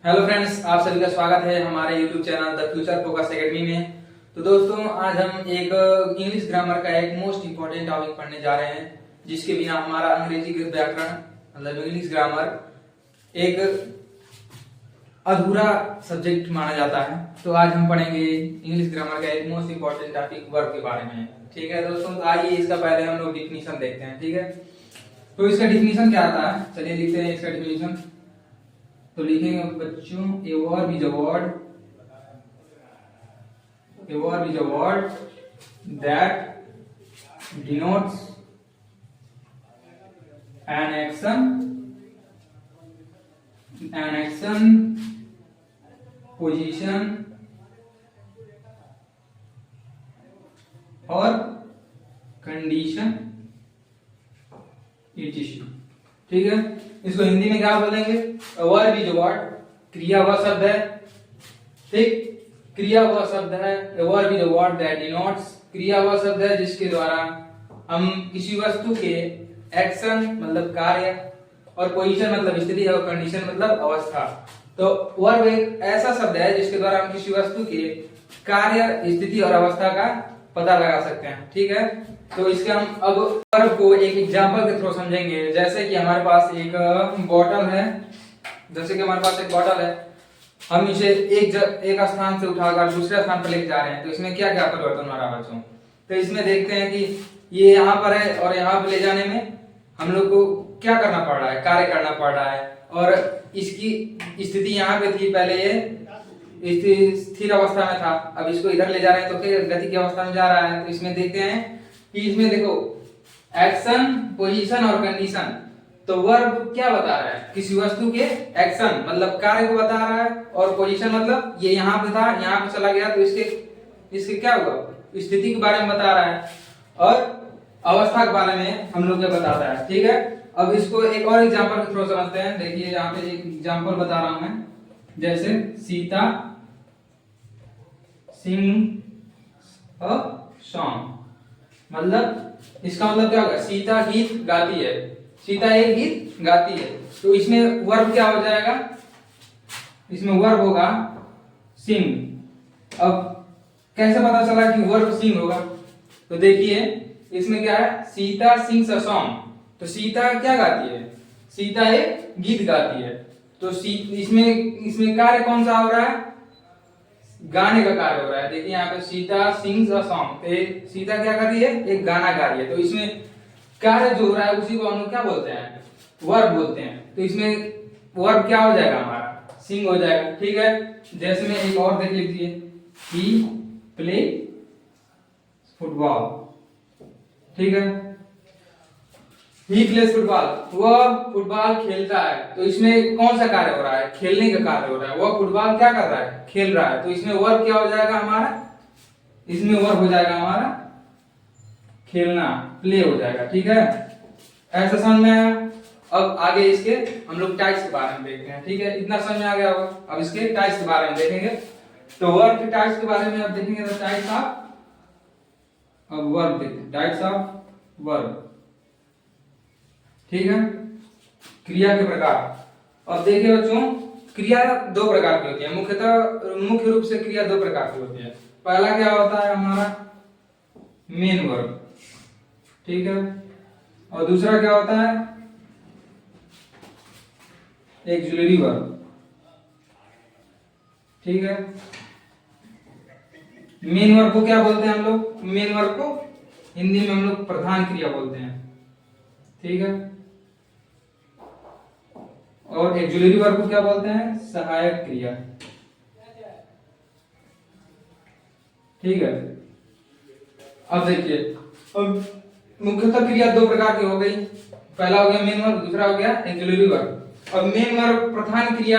Hello friends, आप सभी का स्वागत है हमारे YouTube channel the future focus academy में। तो दोस्तों, आज हम एक इंग्लिश ग्रामर का एक मोस्ट इंपॉर्टेंट टॉपिक पढ़ने जा रहे हैं, जिसके बिना हमारा अंग्रेजी व्याकरण मतलब इंग्लिश ग्रामर एक अधूरा सब्जेक्ट माना जाता है। तो आज हम पढ़ेंगे इंग्लिश ग्रामर का एक मोस्ट इंपॉर्टेंट टॉपिक वर्ब के बारे में। ठीक है दोस्तों, तो आइए इसका पहले हम लोग डिफिनीशन देखते हैं। ठीक है, तो इसका डिफिनीशन क्या आता है, चलिए लिखते हैं इसका डिफिनीशन। तो लिखेंगे बच्चों, a verb is a word that denotes an action, position or condition etc। ठीक है, इसको हिंदी में क्या बोलेंगे? वर्ब इज वर्ड, क्रिया वह शब्द है। ठीक, क्रिया वह शब्द है। Verb is word that denotes, क्रिया वह शब्द है जिसके द्वारा हम किसी वस्तु के एक्शन मतलब कार्य और पोजीशन मतलब स्थिति और कंडीशन मतलब अवस्था। तो वर्ब एक ऐसा शब्द है जिसके द्वारा हम किसी वस्तु के कार्य, स्थिति और अवस्था का पता लगा सकते हैं। ठीक है, तो इसके हम अब वर्ब को एक एग्जांपल के थ्रू समझेंगे। जैसे कि हमारे पास एक बॉटल है, हम इसे एक स्थान से उठाकर दूसरे स्थान पर लेके जा रहे हैं। तो इसमें क्या क्या परिवर्तन हो रहा है बच्चों? तो इसमें देखते हैं कि ये यहाँ पर है और यहाँ पर ले जाने में हम लोग को क्या करना पड़ रहा है, कार्य करना पड़ रहा है। और इसकी स्थिति यहाँ पे थी, पहले ये स्थिर अवस्था में था, अब इसको इधर ले जा रहे हैं तो क्या गति की अवस्था में जा रहा है। तो इसमें देखते हैं कि इसमें देखो एक्शन, पोजीशन और कंडीशन। तो वर्ब क्या बता रहा है? किसी वस्तु के एक्शन मतलब कार्य को बता रहा है, और पोजीशन मतलब ये यहाँ पे था, यहाँ पे चला गया तो इसके क्या हुआ, स्थिति के बारे में बता रहा है, और अवस्था के बारे में हम लोग को बताता है। ठीक है, अब इसको एक और एग्जांपल के थ्रू समझते हैं। देखिए यहाँ पे एक एग्जांपल बता रहा हूं मैं, जैसे सीता सिंग अ सॉन्ग, मतलब इसका मतलब क्या होगा? सीता गीत गाती है, सीता एक गीत गाती है। तो इसमें वर्ब क्या हो जाएगा? इसमें वर्ब होगा सिंग। अब कैसे पता चला कि वर्ब सिंग होगा? तो देखिए इसमें क्या है, सीता सिंग्स अ सॉन्ग। तो सीता क्या गाती है? सीता एक गीत गाती है। तो इसमें कार्य कौन सा हो रहा है? गाने का कार्य हो रहा है। देखिए यहाँ पे सीता सिंग्स अ सॉन्ग, तो सीता क्या कर रही है? एक गाना गा रही है। तो इसमें कार्य जो हो रहा है उसी को हम लोग क्या बोलते हैं? वर्ब बोलते हैं। तो इसमें वर्ब क्या हो जाएगा? हमारा सिंग हो जाएगा। ठीक है, जैसे में एक और देख लीजिए, ही प्ले फुटबॉल। ठीक है, ही प्लेस फुटबॉल, वह फुटबॉल खेलता है। तो इसमें कौन सा कार्य हो रहा है? खेलने का कार्य हो रहा है। वह फुटबॉल क्या कर रहा है? खेल रहा है। तो इसमें वर्ब क्या हो जाएगा हमारा? इसमें वर्ब हो जाएगा हमारा खेलना, प्ले हो जाएगा। ठीक है, ऐसा समझ में आया? अब आगे इसके हम लोग टाइप्स के बारे में देखते हैं। ठीक है, इतना समझ में आ गया होगा। अब इसके टाइप्स के बारे में देखेंगे। तो वर्ब के टाइप्स के बारे में अब देखेंगे। तो टाइप्स ऑफ वर्ब देखते हैं, टाइप्स ऑफ वर्ब। ठीक है, क्रिया के प्रकार। अब देखिए बच्चों, क्रिया दो प्रकार की होती है। मुख्य रूप से क्रिया दो प्रकार की होती है। पहला क्या होता है हमारा? Main verb. ठीक है, और दूसरा क्या होता है? Axillary verb. ठीक है, मेन वर्ब को क्या बोलते हैं हम लोग? मेन वर्ब को हिंदी में हम लोग प्रधान क्रिया बोलते हैं। ठीक है, और एक्सिलरी वर्ब को क्या बोलते हैं? सहायक क्रिया। ठीक है, अब देखिए, अब मुख्यतः क्रिया दो प्रकार की हो गई। पहला हो गया मेन वर्ब, दूसरा हो गया एक्सिलरी वर्ब। अब मेन वर्ब प्रधान क्रिया,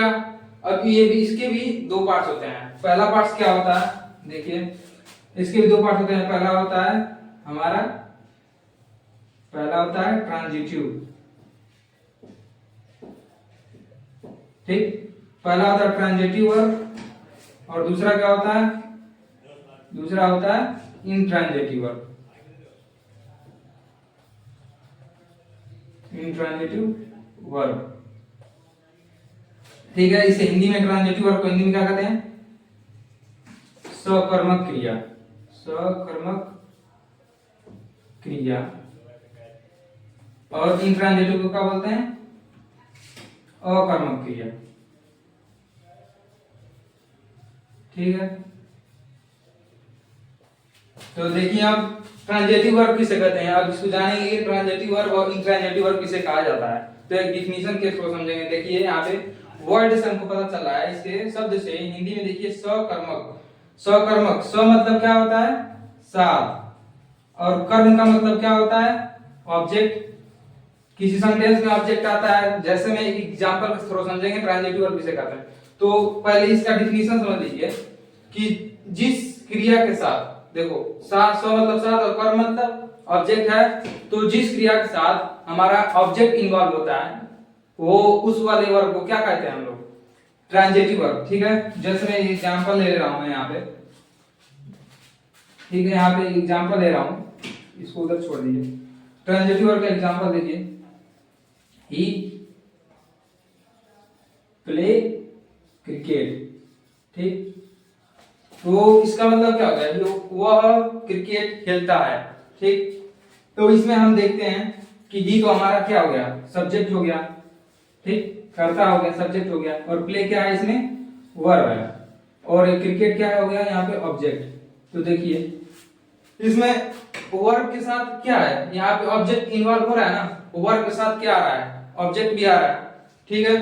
अब ये भी, इसके भी दो पार्ट्स होते हैं। पहला पार्ट क्या होता है? देखिए इसके भी दो पार्ट होते हैं। पहला होता है हमारा, पहला होता है ट्रांजिटिव। ठीक, पहला होता है ट्रांजिटिव वर्ब, और दूसरा क्या होता है? दूसरा होता है इंट्रांजिटिव वर्ब। Intransitive verb. ठीक है, इसे हिंदी में ट्रांजिटिव वर्ब को हिंदी में क्या कहते हैं? सकर्मक क्रिया। सकर्मक क्रिया। और इंट्रांजिटिव को क्या बोलते हैं? अकर्मक क्रिया। ठीक है, तो देखिए अब ट्रांजिटिव वर्ब किसे कहते हैं, अब इसको जानेंगे ट्रांजिटिव वर्ब और इंट्रांजिटिव वर्ब किसे कहा जाता है। तो एक डिफिनीशन के थ्रू समझेंगे। देखिए यहाँ पे वर्ड से हमको पता चल रहा है, इसके शब्द से हिंदी में देखिए सकर्मक। सकर्मक, स मतलब क्या होता है? साथ, और कर्म का मतलब क्या होता है? ऑब्जेक्ट। किसी सेंटेंस में ऑब्जेक्ट आता है, जैसे मैं एक एग्जांपल के थ्रू समझेंगे ट्रांजिटिव वर्ब किसे कहते हैं। तो पहले इसका डिफिनीशन समझ लीजिए कि जिस क्रिया के साथ, देखो साथ, स मतलब साथ और कर्म मतलब ऑब्जेक्ट है, तो जिस क्रिया के साथ हमारा ऑब्जेक्ट इन्वॉल्व होता है वो उस वाले वर्ब को क्या कहते हैं हम लोग? Transitive verb. ठीक है, जैसे मैं एग्जांपल ले रहा हूं यहाँ पे, ठीक है, यहाँ पे एग्जांपल ले रहा हूं, इसको उधर छोड़ दीजिए। ट्रांजिटिव वर्ब का एग्जांपल देखिए, ही प्ले क्रिकेट। ठीक, तो इसका मतलब क्या हो गया? वह क्रिकेट खेलता है। ठीक, तो इसमें हम देखते हैं कि ही तो हमारा क्या हो गया? सब्जेक्ट हो गया। ठीक, करता हो गया, सब्जेक्ट हो गया, और प्ले क्या है? इसमें वर्ब है, और क्रिकेट क्या हो गया यहाँ पे? ऑब्जेक्ट। तो देखिए इसमें वर्ब के साथ क्या है? यहाँ पे ऑब्जेक्ट इन्वॉल्व हो रहा है ना, वर्ब के साथ क्या आ रहा है? ऑब्जेक्ट भी आ रहा है। ठीक है,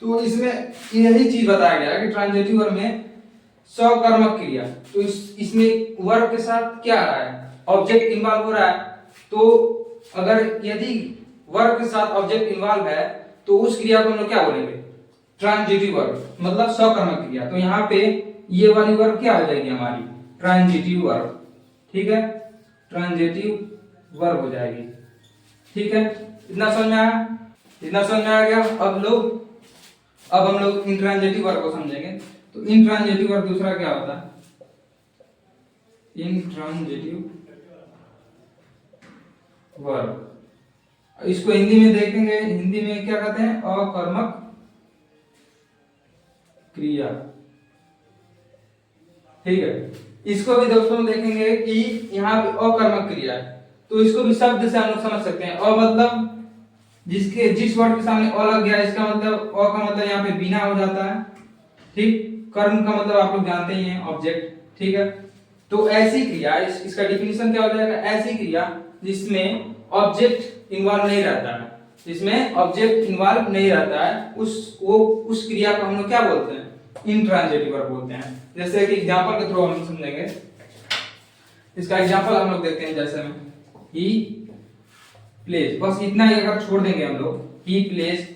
तो इसमें यही चीज बताया गया है कि ट्रांजिटिव वर्ब में सकर्मक क्रिया, तो इसमें वर्ब के साथ क्या आ रहा है? ऑब्जेक्ट इन्वॉल्व हो रहा है। तो अगर यदि वर्ब के साथ ऑब्जेक्ट इन्वॉल्व है तो उस क्रिया को हम लोग क्या बोलेंगे? ट्रांजिटिव वर्ब, मतलब सकर्मक क्रिया। तो यहाँ पे ये वाली वर्ब क्या हो जाएगी हमारी? Transitive verb. ठीक है, ट्रांजिटिव वर्ब हो जाएगी। ठीक है, इतना समझ में आया? इतना समझ में आ गया? अब हम लोग इंट्रांजिटिव वर्ब को समझेंगे। तो इंट्रांजिटिव वर्ब दूसरा क्या होता है? इंट्रांजिटिव वर्ब, इसको हिंदी में देखेंगे, हिंदी में क्या कहते हैं? अकर्मक क्रिया। ठीक है, इसको भी दोस्तों देखेंगे कि यहाँ पे अकर्मक क्रिया है, तो इसको भी शब्द से हम लोग समझ सकते हैं। अ मतलब जिस वर्ड के सामने अ लग गया, इसका मतलब अ का मतलब यहाँ पे बिना हो जाता है। ठीक, कर्म का मतलब आप लोग जानते ही हैं, ऑब्जेक्ट। ठीक है, तो ऐसी क्रिया, इसका डिफिनीशन क्या हो जाएगा? ऐसी क्रिया जिसमें ऑब्जेक्ट इन्वॉल्व नहीं रहता है, जिसमें ऑब्जेक्ट इन्वॉल्व नहीं रहता है, उस क्रिया को हम लोग क्या बोलते हैं? इंट्रांजिटिव वर्ब बोलते हैं। जैसे कि एग्जांपल के थ्रू हम समझेंगे। इसका एग्जांपल हम लोग देखते हैं, जैसे में ही प्लेज, बस इतना ही अगर छोड़ देंगे हम लोग, ही प्लेज,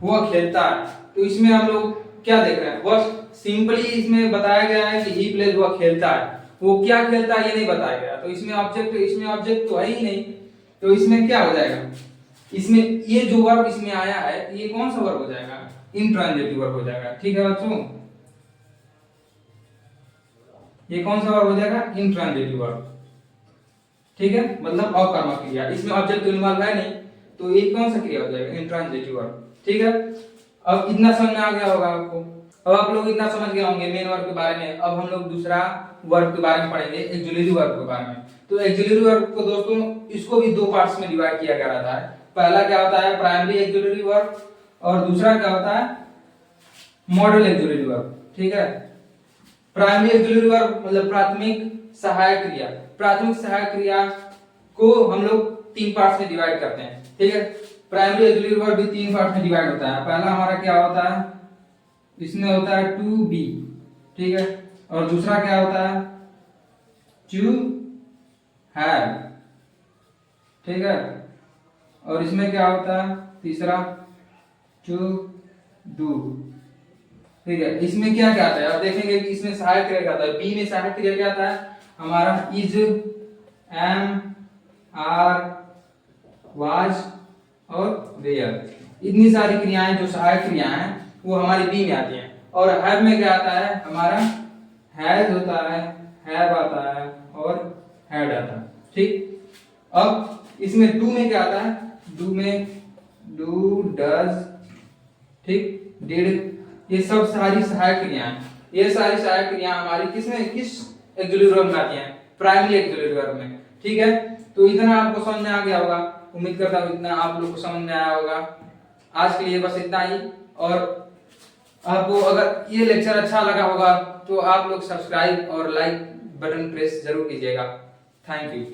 वह खेलता है, तो इसमें हम लोग क्या देख रहे हैं? बस सिंपली इसमें बताया गया है कि ही प्लेज, वह खेलता है। वो क्या खेलता है ये नहीं बताया गया, तो इसमें ऑब्जेक्ट तो है ही नहीं, तो इसमें क्या हो जाएगा? इसमें ये जो वर्ब इसमें आया है, ये कौन सा वर्ब हो जाएगा? इंट्रांजिटिव वर्ब हो जाएगा। ठीक है बच्चों, ये कौन सा वर्ब हो जाएगा? Intransitive verb. ठीक है, मतलब अकर्मक क्रिया, इसमें ऑब्जेक्ट तो इन्वॉल्व है नहीं, तो ये कौन सा क्रिया हो जाएगा? Intransitive verb. ठीक है, अब इतना समझ में आ गया होगा आपको। अब आप लोग इतना समझ गए होंगे मेन वर्ब के बारे में। अब हम लोग दूसरा वर्ब के बारे में पढ़ेंगे, एक्सिलरी वर्ब के बारे में। तो एक्सिलरी वर्ब को दोस्तों, इसको भी दो पार्ट्स में डिवाइड किया गया रहता है। पहला क्या होता है? प्राइमरी एक्सिलरी वर्ब, और दूसरा क्या होता है? Model axillary verb. ठीक है, प्राइमरी एक्सिलरी वर्ब मतलब प्राथमिक सहायक क्रिया। प्राथमिक सहायक क्रिया को हम लोग तीन पार्ट्स में डिवाइड करते हैं। ठीक है, प्राइमरी एक्सिलरी वर्ब भी तीन पार्ट में डिवाइड होता है। पहला हमारा क्या होता है? इसमें होता है टू बी। ठीक है, और दूसरा क्या होता है? To have. ठीक है, और इसमें क्या होता है? तीसरा टू डू। ठीक है, इसमें क्या क्या आता है? आप देखेंगे कि इसमें सहायक क्रिया क्या आता है। बी में सहायक क्रिया क्या आता है हमारा? इज, एम, आर, वाज और वेयर। इतनी सारी क्रियाएं जो सहायक क्रियाएं हैं वो हमारी बी में आती हैं। और हैव में क्या आता है हमारा? हैज होता है, हैव आता है और हैड आता है। ठीक, अब इसमें डू में क्या आता है? डू में डू, डज, ठीक, डिड, ये सब सारी सहायक क्रियाएं, ये सारी सहायक क्रियाएं हमारी किस एक्सिलरी वर्ब में आती हैं? प्राइमरी एक्सिलरी वर्ब में। ठीक है, तो इतना आपको समझ में आ गया होगा, उम्मीद करता हूँ इतना आप लोग को समझ में आया होगा। आज के लिए बस इतना ही, और आपको अगर ये लेक्चर अच्छा लगा होगा तो आप लोग सब्सक्राइब और लाइक बटन प्रेस जरूर कीजिएगा। Thank you.